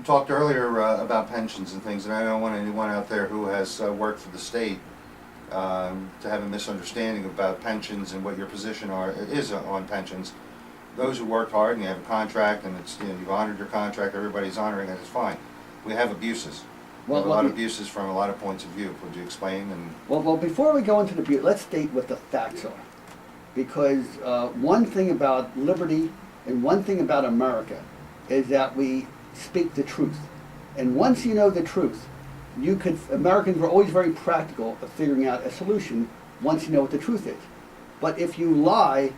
talked earlier about pensions and things, and I don't want anyone out there who has worked for the state to have a misunderstanding about pensions and what your position is on pensions. Those who worked hard and you have a contract and it's, you've honored your contract, everybody's honoring it, it's fine. We have abuses. We have a lot of abuses from a lot of points of view. Would you explain? Well, before we go into the abuse, let's state what the facts are. Because one thing about liberty and one thing about America is that we speak the truth. And once you know the truth, Americans were always very practical of figuring out a solution once you know what the truth is. But if you lie,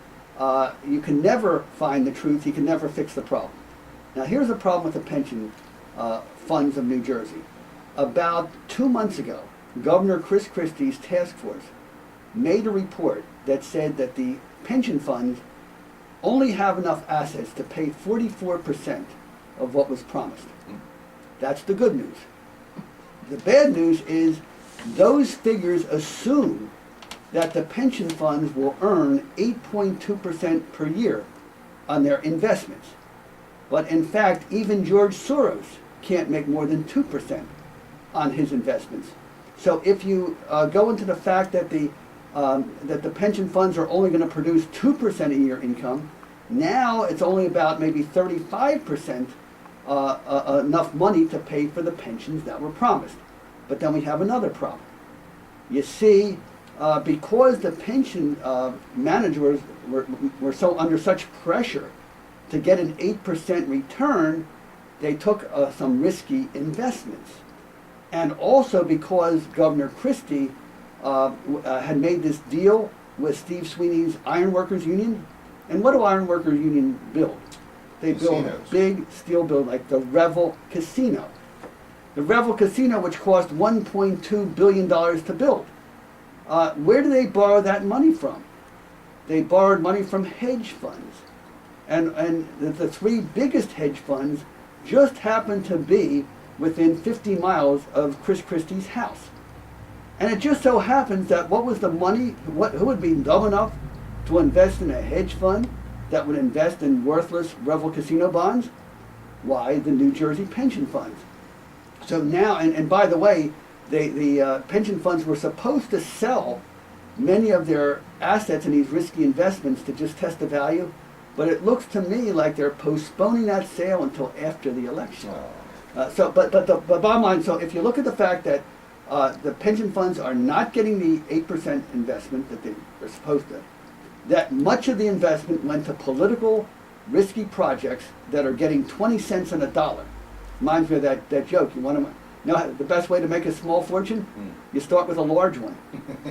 you can never find the truth, you can never fix the problem. Now here's the problem with the pension funds of New Jersey. About 2 months ago, Governor Chris Christie's task force made a report that said that the pension funds only have enough assets to pay 44% of what was promised. That's the good news. The bad news is those figures assume that the pension funds will earn 8.2% per year on their investments. But in fact, even George Soros can't make more than 2% on his investments. So if you go into the fact that the pension funds are only going to produce 2% a year income, now it's only about maybe 35% enough money to pay for the pensions that were promised. But then we have another problem. You see, because the pension managers were so under such pressure to get an 8% return, they took some risky investments. And also because Governor Christie had made this deal with Steve Sweeney's Ironworkers Union. And what do Ironworkers Union build? They build big steel buildings like the Revel Casino. The Revel Casino, which cost $1.2 billion to build. Where do they borrow that money from? They borrowed money from hedge funds. And the three biggest hedge funds just happen to be within 50 miles of Chris Christie's house. And it just so happens that what was the money, who would be dumb enough to invest in a hedge fund that would invest in worthless Revel Casino bonds? Why, the New Jersey pension funds. So now, and by the way, the pension funds were supposed to sell many of their assets in these risky investments to just test the value, but it looks to me like they're postponing that sale until after the election. But the bottom line, so if you look at the fact that the pension funds are not getting the 8% investment that they were supposed to, that much of the investment went to political, risky projects that are getting 20 cents on a dollar. Reminds me of that joke. You want to know the best way to make a small fortune? You start with a large one.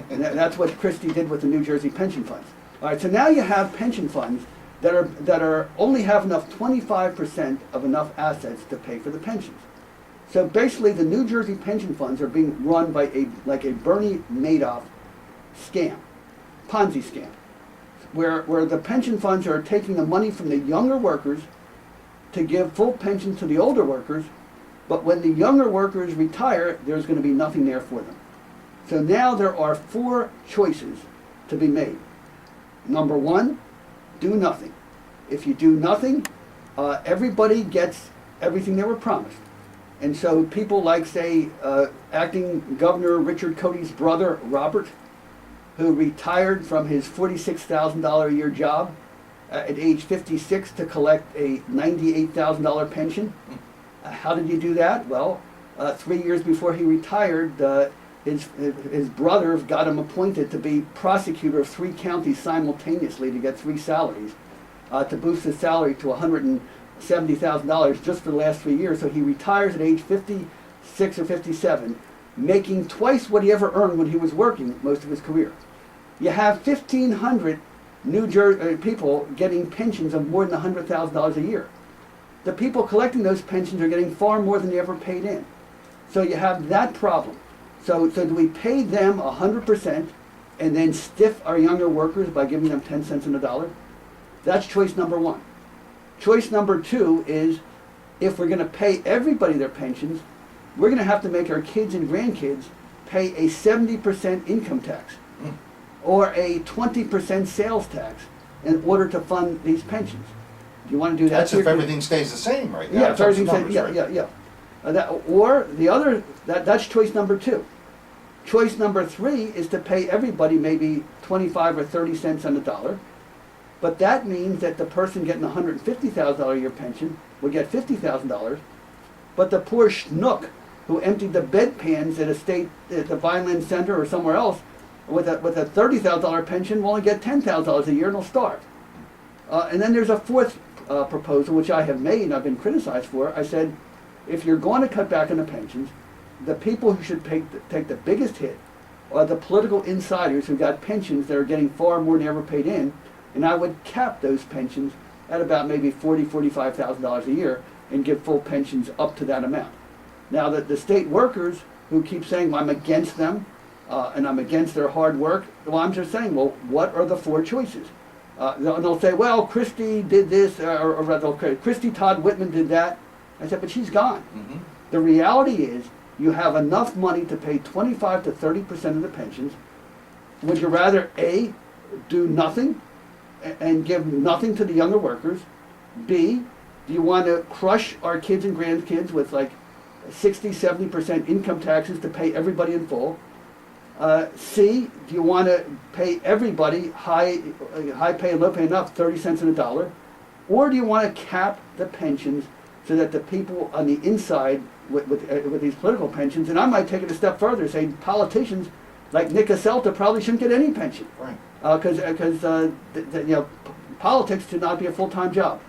And that's what Christie did with the New Jersey pension funds. All right, so now you have pension funds that are only have enough 25% of enough assets to pay for the pensions. So basically, the New Jersey pension funds are being run by a Bernie Madoff scam, Ponzi scam, where the pension funds are taking the money from the younger workers to give full pension to the older workers, but when the younger workers retire, there's going to be nothing there for them. So now there are 4 choices to be made. Number 1, do nothing. If you do nothing, everybody gets everything they were promised. And so people like, say, acting Governor Richard Cody's brother, Robert, who retired from his $46,000 a year job at age 56 to collect a $98,000 pension. How did you do that? Well, 3 years before he retired, his brother got him appointed to be prosecutor of 3 counties simultaneously to get 3 salaries, to boost his salary to $170,000 just for the last 3 years. So he retires at age 56 or 57, making twice what he ever earned when he was working most of his career. You have 1,500 New Jersey people getting pensions of more than $100,000 a year. The people collecting those pensions are getting far more than they ever paid in. So you have that problem. So do we pay them 100% and then stiff our younger workers by giving them 10 cents on the dollar? That's choice number 1. Choice number 2 is, if we're going to pay everybody their pensions, we're going to have to make our kids and grandkids pay a 70% income tax or a 20% sales tax in order to fund these pensions. Do you want to do that? That's if everything stays the same, right? Yeah, if everything stays, yeah. That's choice number 2. Choice number 3 is to pay everybody maybe 25 or 30 cents on the dollar. But that means that the person getting a $150,000 a year pension would get $50,000. But the poor schnook who emptied the bedpans at the Vineland Center or somewhere else with a $30,000 pension will only get $10,000 a year and will starve. And then there's a fourth proposal, which I have made and I've been criticized for. I said, if you're going to cut back on the pensions, the people who should take the biggest hit are the political insiders who got pensions that are getting far more than they ever paid in, and I would cap those pensions at about maybe $45,000 a year and give full pensions up to that amount. Now, the state workers who keep saying, well, I'm against them and I'm against their hard work, well, I'm just saying, well, what are the 4 choices? They'll say, well, Christie did this, or rather, Christie Todd Whitman did that. I said, but she's gone. Mm-hmm. The reality is, you have enough money to pay 25 to 30% of the pensions. Would you rather A, do nothing and give nothing to the younger workers? B, do you want to crush our kids and grandkids with like 60, 70% income taxes to pay everybody in full? C, do you want to pay everybody high pay and low pay enough, 30 cents on the dollar? Or do you want to cap the pensions so that the people on the inside with these political pensions, and I might take it a step further, say politicians like Nick Aselta probably shouldn't get any pension. Right. Because politics should not be a full-time job.